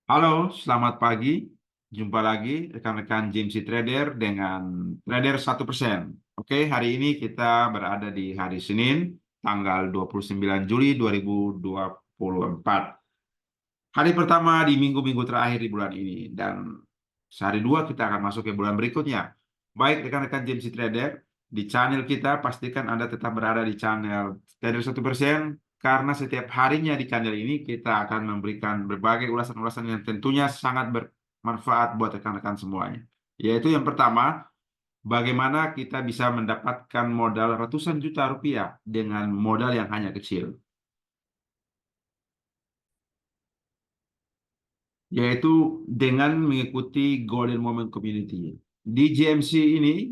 Halo, selamat pagi. Jumpa lagi rekan-rekan JMC Trader dengan Trader 1%. Oke, hari ini kita berada di hari Senin, tanggal 29 Juli 2024. Hari pertama di minggu-minggu terakhir di bulan ini. Dan sehari dua kita akan masuk ke bulan berikutnya. Baik rekan-rekan JMC Trader, di channel kita pastikan Anda tetap berada di channel Trader 1%. Karena setiap harinya di channel ini kita akan memberikan berbagai ulasan-ulasan yang tentunya sangat bermanfaat buat rekan-rekan semuanya. Yaitu yang pertama, bagaimana kita bisa mendapatkan modal ratusan juta rupiah dengan modal yang hanya kecil. Yaitu dengan mengikuti Golden Moment Community. Di GMC ini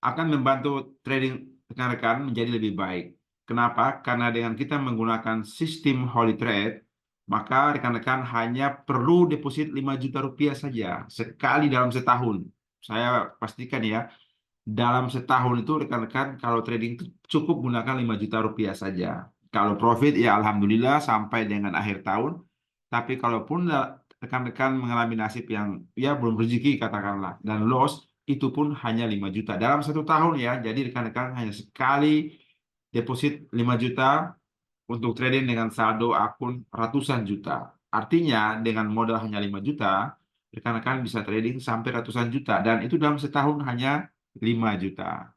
akan membantu trading rekan-rekan menjadi lebih baik. Kenapa? Karena dengan kita menggunakan sistem Holy Trade, maka rekan-rekan hanya perlu deposit 5 juta rupiah saja sekali dalam setahun. Saya pastikan ya, dalam setahun itu rekan-rekan kalau trading itu cukup gunakan 5 juta rupiah saja. Kalau profit ya alhamdulillah sampai dengan akhir tahun. Tapi kalaupun rekan-rekan mengalami nasib yang ya belum rezeki katakanlah dan loss, itu pun hanya 5 juta dalam satu tahun ya. Jadi rekan-rekan hanya sekali deposit 5 juta untuk trading dengan saldo akun ratusan juta. Artinya dengan modal hanya 5 juta, rekan-rekan bisa trading sampai ratusan juta dan itu dalam setahun hanya 5 juta.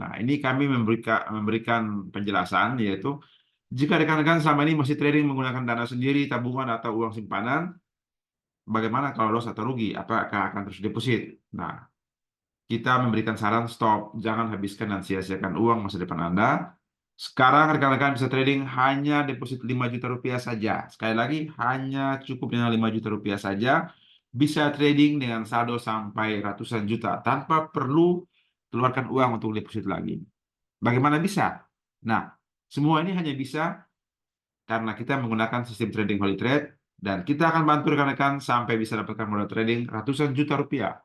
Nah, ini kami memberikan penjelasan yaitu jika rekan-rekan selama ini masih trading menggunakan dana sendiri, tabungan atau uang simpanan, bagaimana kalau loss atau rugi? Apakah akan terus deposit? Nah, kita memberikan saran stop, jangan habiskan dan sia-siakan uang masa depan Anda. Sekarang rekan-rekan bisa trading hanya deposit 5 juta rupiah saja. Sekali lagi, hanya cukup dengan 5 juta rupiah saja. Bisa trading dengan saldo sampai ratusan juta tanpa perlu keluarkan uang untuk deposit lagi. Bagaimana bisa? Nah, semua ini hanya bisa karena kita menggunakan sistem trading Holy Trade dan kita akan bantu rekan-rekan sampai bisa dapatkan modal trading ratusan juta rupiah.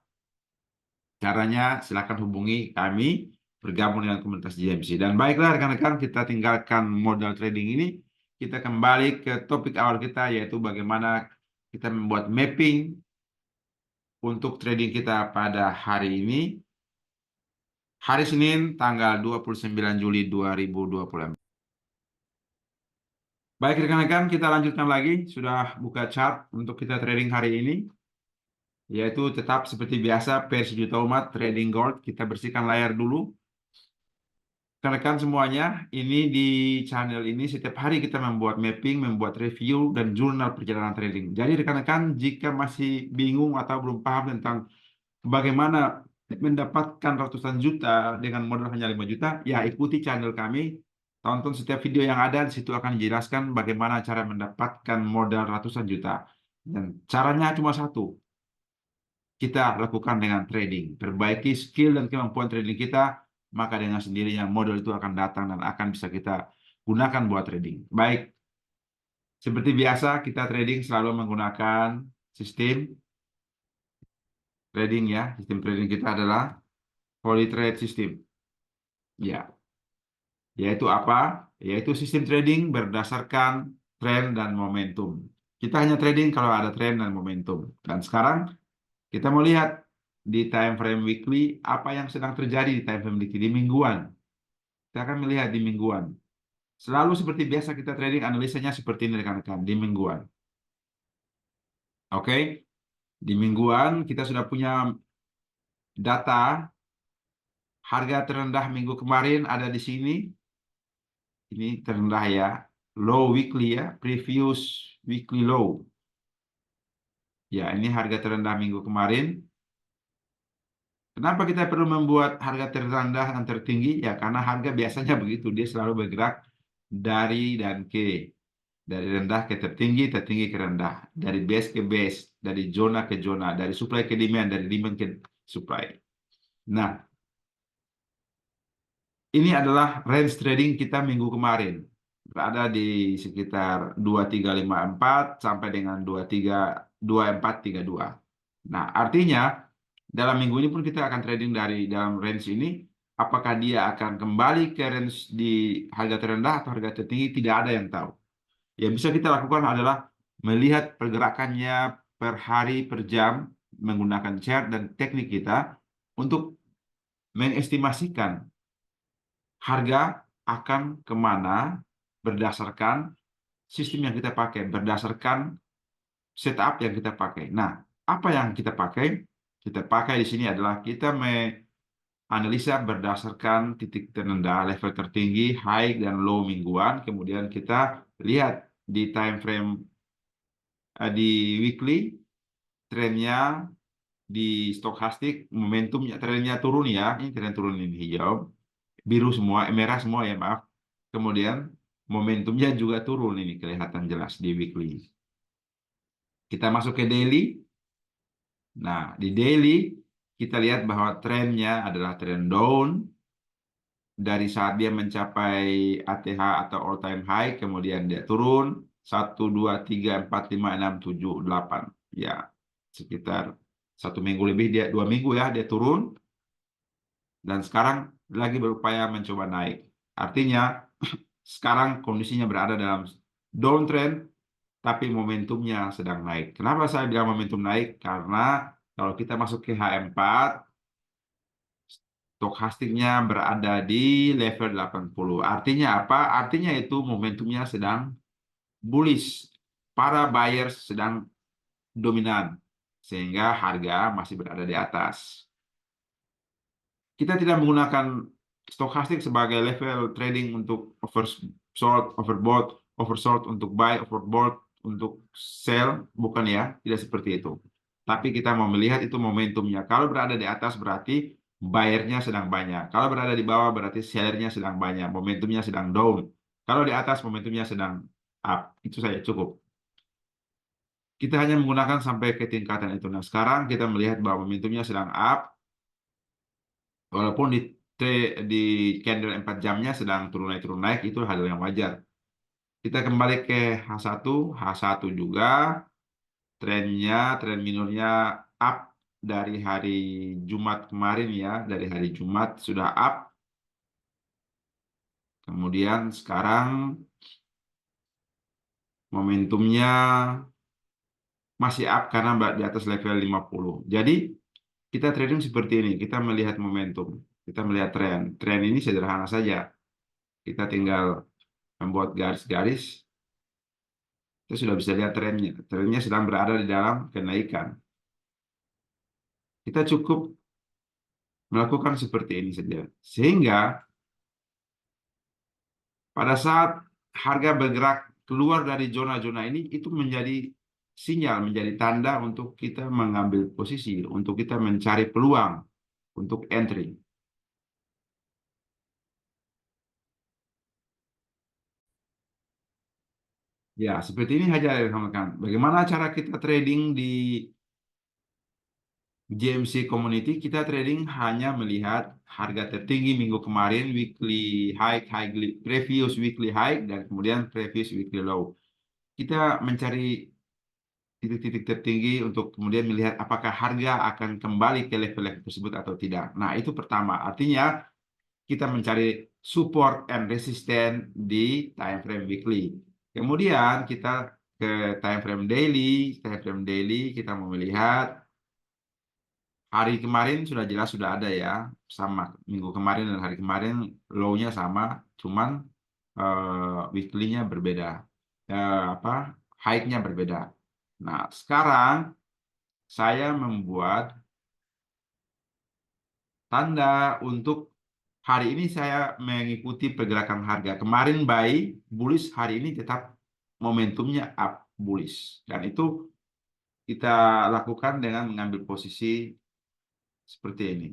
Caranya silakan hubungi kami bergabung dengan komunitas GMC. Dan baiklah rekan-rekan, kita tinggalkan modal trading ini, kita kembali ke topik awal kita yaitu bagaimana kita membuat mapping untuk trading kita pada hari ini, hari Senin tanggal 29 Juli 2024. Baik rekan-rekan, kita lanjutkan lagi. Sudah buka chart untuk kita trading hari ini. Yaitu tetap seperti biasa, per sejuta umat, trading gold. Kita bersihkan layar dulu. Rekan-rekan semuanya, ini di channel ini setiap hari kita membuat mapping, membuat review, dan jurnal perjalanan trading. Jadi rekan-rekan, jika masih bingung atau belum paham tentang bagaimana mendapatkan ratusan juta dengan modal hanya 5 juta, ya ikuti channel kami. Tonton setiap video yang ada, di situ akan dijelaskan bagaimana cara mendapatkan modal ratusan juta. Dan caranya cuma satu, kita lakukan dengan trading. Perbaiki skill dan kemampuan trading kita, maka dengan sendirinya modal itu akan datang dan akan bisa kita gunakan buat trading. Baik, seperti biasa kita trading selalu menggunakan sistem trading ya. Sistem trading kita adalah Holy Trade System. Ya, yaitu apa? Yaitu sistem trading berdasarkan tren dan momentum. Kita hanya trading kalau ada tren dan momentum. Dan sekarang kita mau lihat di time frame weekly apa yang sedang terjadi di time frame weekly di mingguan. Kita akan melihat di mingguan. Selalu seperti biasa kita trading analisanya seperti ini rekan-rekan di mingguan. Oke, di mingguan kita sudah punya data harga terendah minggu kemarin ada di sini. Ini terendah ya, low weekly ya, previous weekly low. Ya, ini harga terendah minggu kemarin. Kenapa kita perlu membuat harga terendah dan tertinggi? Ya, karena harga biasanya begitu. Dia selalu bergerak dari dan ke. Dari rendah ke tertinggi, tertinggi ke rendah. Dari base ke base. Dari zona ke zona. Dari supply ke demand. Dari demand ke supply. Nah, ini adalah range trading kita minggu kemarin. Berada di sekitar 2354 sampai dengan 2432. Nah, artinya dalam minggu ini pun kita akan trading dari dalam range ini. Apakah dia akan kembali ke range di harga terendah atau harga tertinggi? Tidak ada yang tahu. Yang bisa kita lakukan adalah melihat pergerakannya per hari, per jam, menggunakan chart dan teknik kita untuk mengestimasikan harga akan kemana berdasarkan sistem yang kita pakai, berdasarkan setup yang kita pakai. Nah, apa yang kita pakai? Kita pakai di sini adalah kita analisa berdasarkan titik terendah, level tertinggi, high dan low mingguan. Kemudian kita lihat di time frame di weekly, trennya di stokastik, momentumnya, trennya turun ya. Ini tren turun ini hijau, biru semua, merah semua ya maaf. Kemudian momentumnya juga turun ini kelihatan jelas di weekly. Kita masuk ke daily. Nah, di daily kita lihat bahwa trennya adalah tren down dari saat dia mencapai ATH atau all time high, kemudian dia turun 1, 2, 3, 4, 5, 6, 7, 8. Ya, sekitar 1 minggu lebih, dia 2 minggu ya dia turun dan sekarang lagi berupaya mencoba naik. Artinya sekarang kondisinya berada dalam downtrend tapi momentumnya sedang naik. Kenapa saya bilang momentum naik? Karena kalau kita masuk ke HM4, stokastiknya berada di level 80. Artinya apa? Artinya itu momentumnya sedang bullish. Para buyers sedang dominan. Sehingga harga masih berada di atas. Kita tidak menggunakan stokastik sebagai level trading untuk oversold, overbought, oversold untuk buy, overbought untuk sell, bukan ya, tidak seperti itu. Tapi kita mau melihat itu momentumnya. Kalau berada di atas berarti buyernya sedang banyak. Kalau berada di bawah berarti sellernya sedang banyak. Momentumnya sedang down. Kalau di atas momentumnya sedang up. Itu saja cukup. Kita hanya menggunakan sampai ke tingkatan itu. Nah, sekarang kita melihat bahwa momentumnya sedang up. Walaupun di candle 4 jamnya sedang turun naik itu hal yang wajar. Kita kembali ke H1, H1 juga tren minurnya up dari hari Jumat kemarin ya, dari hari Jumat sudah up. Kemudian sekarang momentumnya masih up karena di atas level 50. Jadi kita trading seperti ini, kita melihat momentum, kita melihat tren. Tren ini sederhana saja. Kita tinggal membuat garis-garis. Kita sudah bisa lihat trennya. Trennya sedang berada di dalam kenaikan. Kita cukup melakukan seperti ini saja. Sehingga pada saat harga bergerak keluar dari zona-zona ini, itu menjadi sinyal, menjadi tanda untuk kita mengambil posisi, untuk kita mencari peluang untuk entry. Ya, seperti ini saja rekan-rekan. Bagaimana cara kita trading di GMC Community? Kita trading hanya melihat harga tertinggi minggu kemarin, weekly high, previous weekly high, dan kemudian previous weekly low. Kita mencari titik-titik tertinggi untuk kemudian melihat apakah harga akan kembali ke level-level tersebut atau tidak. Nah, itu pertama. Artinya kita mencari support and resistance di time frame weekly. Kemudian kita ke time frame daily. Time frame daily kita mau melihat hari kemarin sudah jelas sudah ada ya, sama minggu kemarin dan hari kemarin low-nya sama, cuman weekly-nya berbeda, apa high-nya berbeda. Nah, sekarang saya membuat tanda untuk hari ini saya mengikuti pergerakan harga. Kemarin buy bullish, hari ini tetap momentumnya up bullish. Dan itu kita lakukan dengan mengambil posisi seperti ini.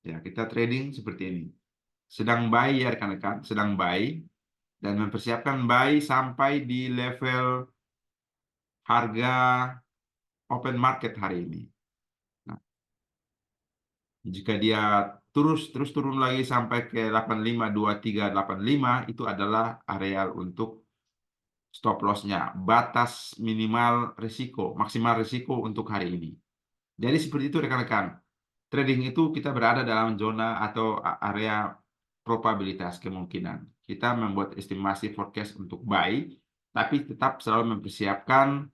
Ya, kita trading seperti ini. Sedang buy ya rekan-rekan, sedang buy dan mempersiapkan buy sampai di level harga open market hari ini. Nah, jika dia terus turun lagi sampai ke 852385 itu adalah areal untuk stop loss-nya, batas minimal risiko, maksimal risiko untuk hari ini. Jadi seperti itu rekan-rekan. Trading itu kita berada dalam zona atau area probabilitas kemungkinan. Kita membuat estimasi forecast untuk buy tapi tetap selalu mempersiapkan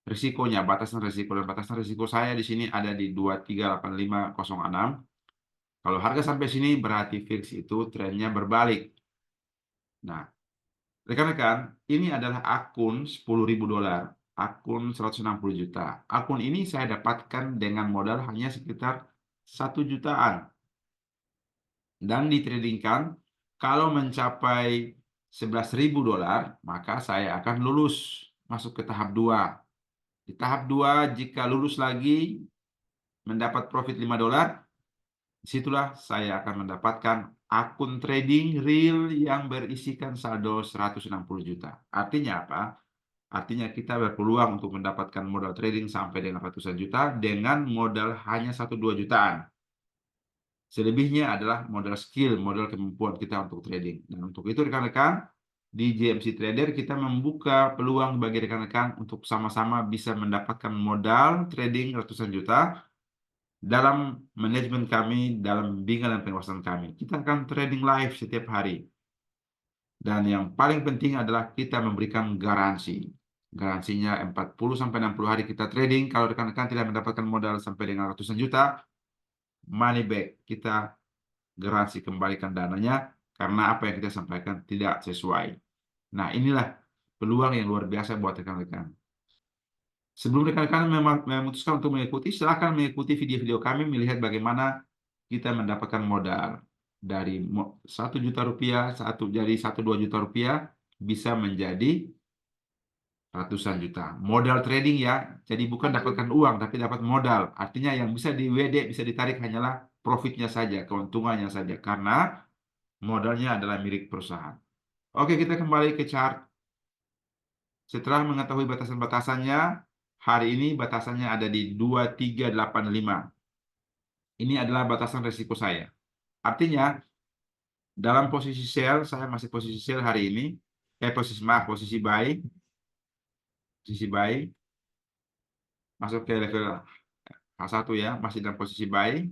risikonya, batasan risiko. Dan batasan risiko saya di sini ada di 238506. Kalau harga sampai sini berarti fix itu trennya berbalik. Nah, rekan-rekan, ini adalah akun 10.000 dolar, akun 160 juta. Akun ini saya dapatkan dengan modal hanya sekitar 1 jutaan. Dan ditradingkan, kalau mencapai 11.000 dolar, maka saya akan lulus masuk ke tahap 2. Di tahap 2, jika lulus lagi, mendapat profit 5 dolar, disitulah saya akan mendapatkan akun trading real yang berisikan saldo 160 juta. Artinya apa? Artinya kita berpeluang untuk mendapatkan modal trading sampai dengan ratusan juta dengan modal hanya 1-2 jutaan. Selebihnya adalah modal skill, modal kemampuan kita untuk trading. Dan untuk itu rekan-rekan, di JMC Trader kita membuka peluang bagi rekan-rekan untuk sama-sama bisa mendapatkan modal trading ratusan juta dalam manajemen kami, dalam bimbingan dan penguasaan kami. Kita akan trading live setiap hari. Dan yang paling penting adalah kita memberikan garansi. Garansinya 40-60 hari kita trading. Kalau rekan-rekan tidak mendapatkan modal sampai dengan ratusan juta, money back. Kita garansi kembalikan dananya karena apa yang kita sampaikan tidak sesuai. Nah, inilah peluang yang luar biasa buat rekan-rekan. Sebelum rekan-rekan memutuskan untuk mengikuti, silakan mengikuti video-video kami melihat bagaimana kita mendapatkan modal dari 1 juta rupiah, jadi 1-2 juta rupiah bisa menjadi ratusan juta. Modal trading ya, jadi bukan dapatkan uang tapi dapat modal. Artinya yang bisa di WD bisa ditarik hanyalah profitnya saja, keuntungannya saja karena modalnya adalah milik perusahaan. Oke, kita kembali ke chart. Setelah mengetahui batasan-batasannya, hari ini batasannya ada di 2385. Ini adalah batasan risiko saya. Artinya, dalam posisi sell, saya masih posisi sell hari ini. Posisi buy, masuk ke level H1 ya, masih dalam posisi buy.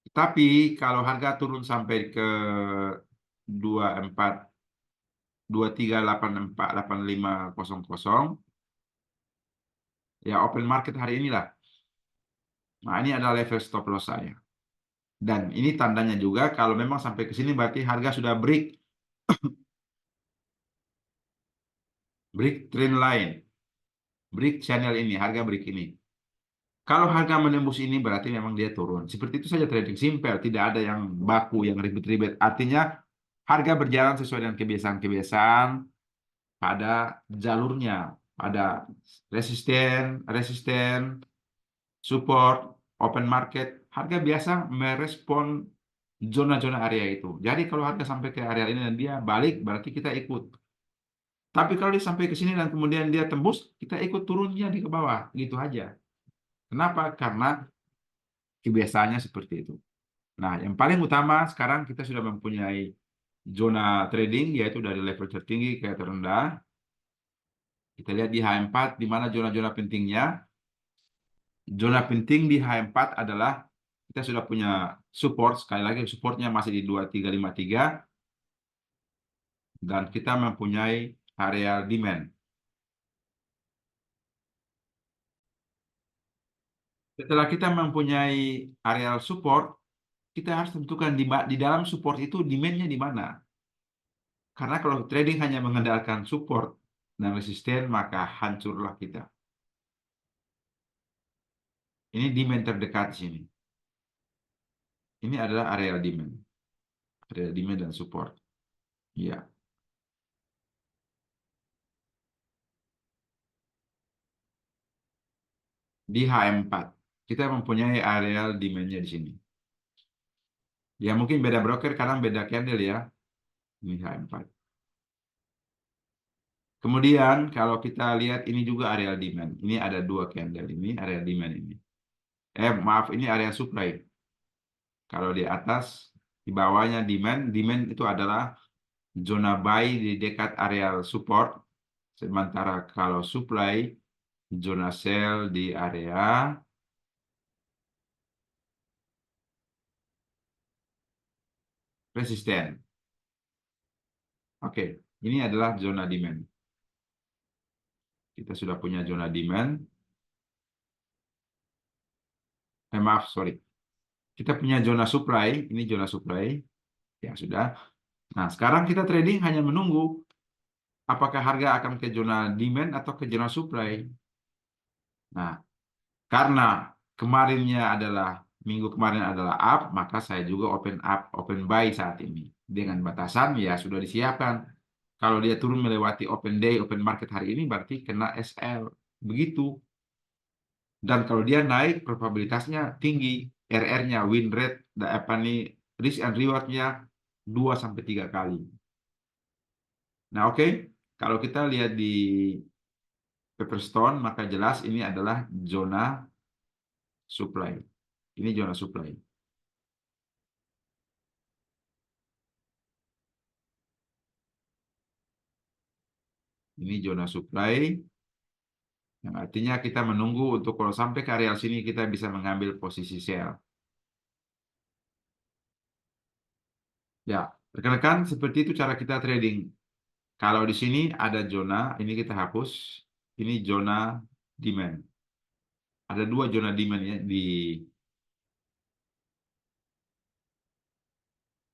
Tapi kalau harga turun sampai ke 24 23848500, ya open market hari inilah. Nah, ini adalah level stop loss saya. Dan ini tandanya juga kalau memang sampai ke sini berarti harga sudah break trend line, break channel ini, harga break ini. Kalau harga menembus ini berarti memang dia turun. Seperti itu saja trading simple, tidak ada yang baku, yang ribet-ribet. Artinya harga berjalan sesuai dengan kebiasaan-kebiasaan pada jalurnya, pada resisten, support, open market. Harga biasa merespon zona-zona area itu. Jadi kalau harga sampai ke area ini dan dia balik, berarti kita ikut. Tapi kalau dia sampai ke sini dan kemudian dia tembus, kita ikut turunnya di ke bawah, gitu aja. Kenapa? Karena kebiasaannya seperti itu. Nah, yang paling utama sekarang kita sudah mempunyai zona trading, yaitu dari level tertinggi ke terendah. Kita lihat di H4, di mana zona-zona pentingnya. Zona penting di H4 adalah kita sudah punya support, sekali lagi supportnya masih di 2353, dan kita mempunyai area demand. Setelah kita mempunyai area support, kita harus tentukan di dalam support itu demand-nya di mana. Karena kalau trading hanya mengandalkan support dan resisten, maka hancurlah kita. Ini demand terdekat di sini. Ini adalah area demand dan support. Ya, di H4 kita mempunyai area demand-nya di sini. Ya mungkin beda broker, kadang beda candle ya. Ini H4. Kemudian kalau kita lihat ini juga area demand. Ini ada dua candle ini, area demand ini. Maaf, ini area supply. Kalau di atas, di bawahnya demand. Demand itu adalah zona buy di dekat area support. Sementara kalau supply, zona sell di area resisten. Oke, ini adalah zona demand. Kita sudah punya zona demand. Maaf, sorry. Kita punya zona supply. Ini zona supply. Ya, sudah. Nah, sekarang kita trading hanya menunggu apakah harga akan ke zona demand atau ke zona supply. Nah, karena kemarinnya adalah minggu kemarin adalah up, maka saya juga open up, open buy saat ini. Dengan batasan ya sudah disiapkan. Kalau dia turun melewati open day, open market hari ini berarti kena SL. Begitu. Dan kalau dia naik, probabilitasnya tinggi. RR-nya, win rate, apa nih, risk and reward-nya 2 sampai 3 kali. Nah, oke. Kalau kita lihat di Pepperstone, maka jelas ini adalah zona supply. Ini zona supply. Ini zona supply, yang artinya kita menunggu untuk kalau sampai ke area sini kita bisa mengambil posisi sell. Ya, rekan-rekan, seperti itu cara kita trading. Kalau di sini ada zona, ini kita hapus. Ini zona demand. Ada 2 zona demand ya di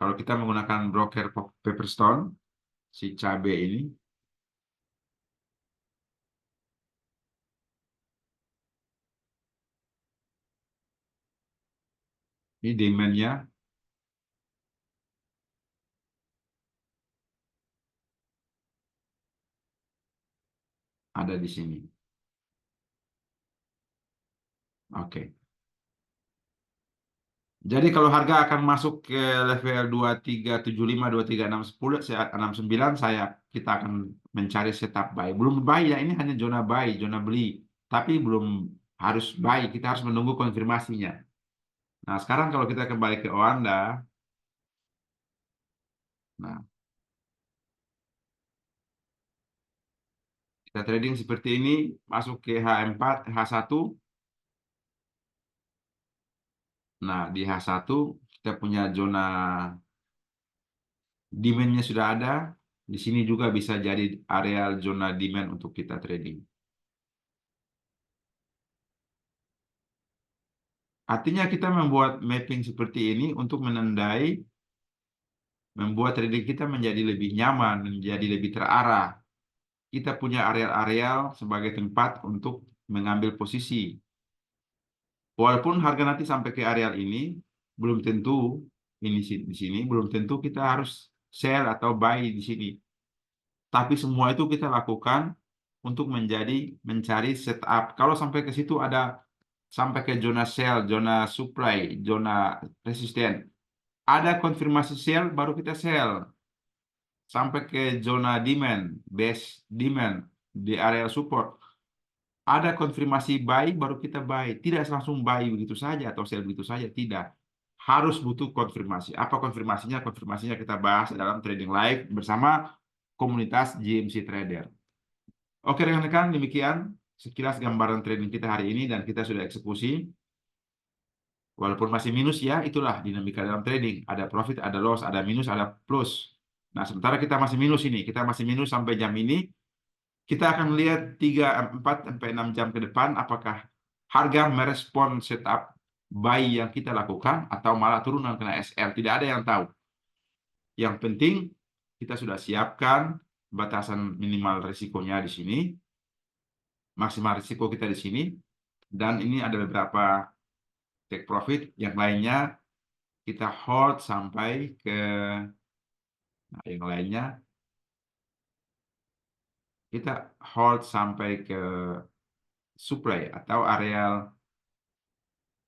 kalau kita menggunakan broker Pepperstone, si cabe ini demand-nya ada di sini. Oke. Jadi kalau harga akan masuk ke level 2375, 2360, 69, kita akan mencari setup buy. Belum buy ya, ini hanya zona buy, zona beli. Tapi belum harus buy, kita harus menunggu konfirmasinya. Nah, sekarang kalau kita kembali ke Oanda, nah, kita trading seperti ini, masuk ke H4, H1. Nah, di H1 kita punya zona demand-nya sudah ada. Di sini juga bisa jadi area zona demand untuk kita trading. Artinya kita membuat mapping seperti ini untuk menandai, membuat trading kita menjadi lebih nyaman, menjadi lebih terarah. Kita punya areal-areal sebagai tempat untuk mengambil posisi. Walaupun harga nanti sampai ke areal ini, belum tentu ini di sini, belum tentu kita harus sell atau buy di sini. Tapi semua itu kita lakukan untuk mencari setup. Kalau sampai ke situ ada sampai ke zona sell, zona supply, zona resisten. Ada konfirmasi sell, baru kita sell. Sampai ke zona demand, base demand, di area support. Ada konfirmasi buy, baru kita buy. Tidak langsung buy begitu saja atau sell begitu saja. Tidak. Harus butuh konfirmasi. Apa konfirmasinya? Konfirmasinya kita bahas dalam trading live bersama komunitas GMC Trader. Oke rekan-rekan, demikian sekilas gambaran trading kita hari ini dan kita sudah eksekusi. Walaupun masih minus ya, itulah dinamika dalam trading. Ada profit, ada loss, ada minus, ada plus. Nah, sementara kita masih minus ini, kita masih minus sampai jam ini, kita akan lihat 3, 4, sampai 6 jam ke depan apakah harga merespon setup buy yang kita lakukan atau malah turun dan kena SL. Tidak ada yang tahu. Yang penting kita sudah siapkan batasan minimal risikonya di sini, maksimal risiko kita di sini, dan ini ada beberapa take profit, yang lainnya kita hold sampai ke, nah, yang lainnya kita hold sampai ke supply atau areal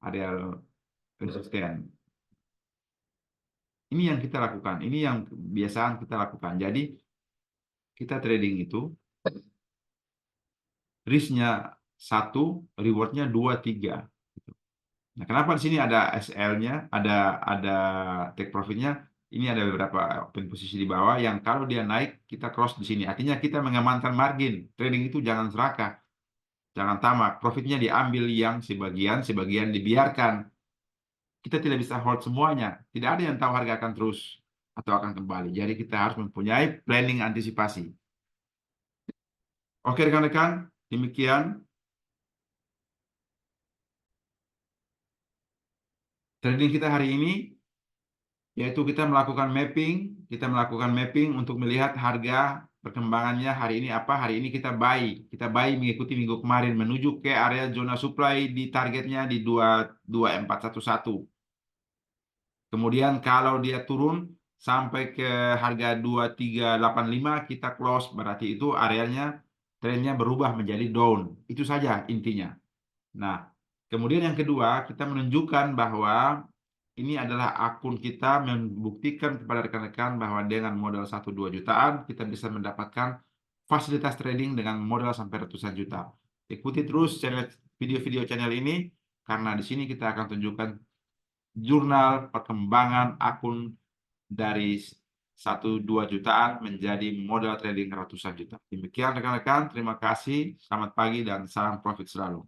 areal resisten. Ini yang kita lakukan, ini yang kebiasaan kita lakukan. Jadi kita trading itu risknya 1, rewardnya 2, 3. Nah, kenapa di sini ada SL-nya, ada take profit-nya? Ini ada beberapa open posisi di bawah yang kalau dia naik kita cross di sini. Artinya kita mengamankan margin. Trading itu jangan serakah, jangan tamak. Profitnya diambil yang sebagian, sebagian dibiarkan. Kita tidak bisa hold semuanya. Tidak ada yang tahu harga akan terus atau akan kembali. Jadi kita harus mempunyai planning antisipasi. Oke rekan-rekan, demikian trading kita hari ini, yaitu kita melakukan mapping untuk melihat harga perkembangannya hari ini apa. Hari ini kita buy mengikuti minggu kemarin menuju ke area zona supply di targetnya di 22411. Kemudian kalau dia turun sampai ke harga 2385 kita close, berarti itu areanya trennya berubah menjadi down. Itu saja intinya. Nah, kemudian yang kedua, kita menunjukkan bahwa ini adalah akun kita membuktikan kepada rekan-rekan bahwa dengan modal 1-2 jutaan kita bisa mendapatkan fasilitas trading dengan modal sampai ratusan juta. Ikuti terus video-video channel ini karena di sini kita akan tunjukkan jurnal perkembangan akun dari 1-2 jutaan menjadi modal trading ratusan juta. Demikian rekan-rekan, terima kasih, selamat pagi dan salam profit selalu.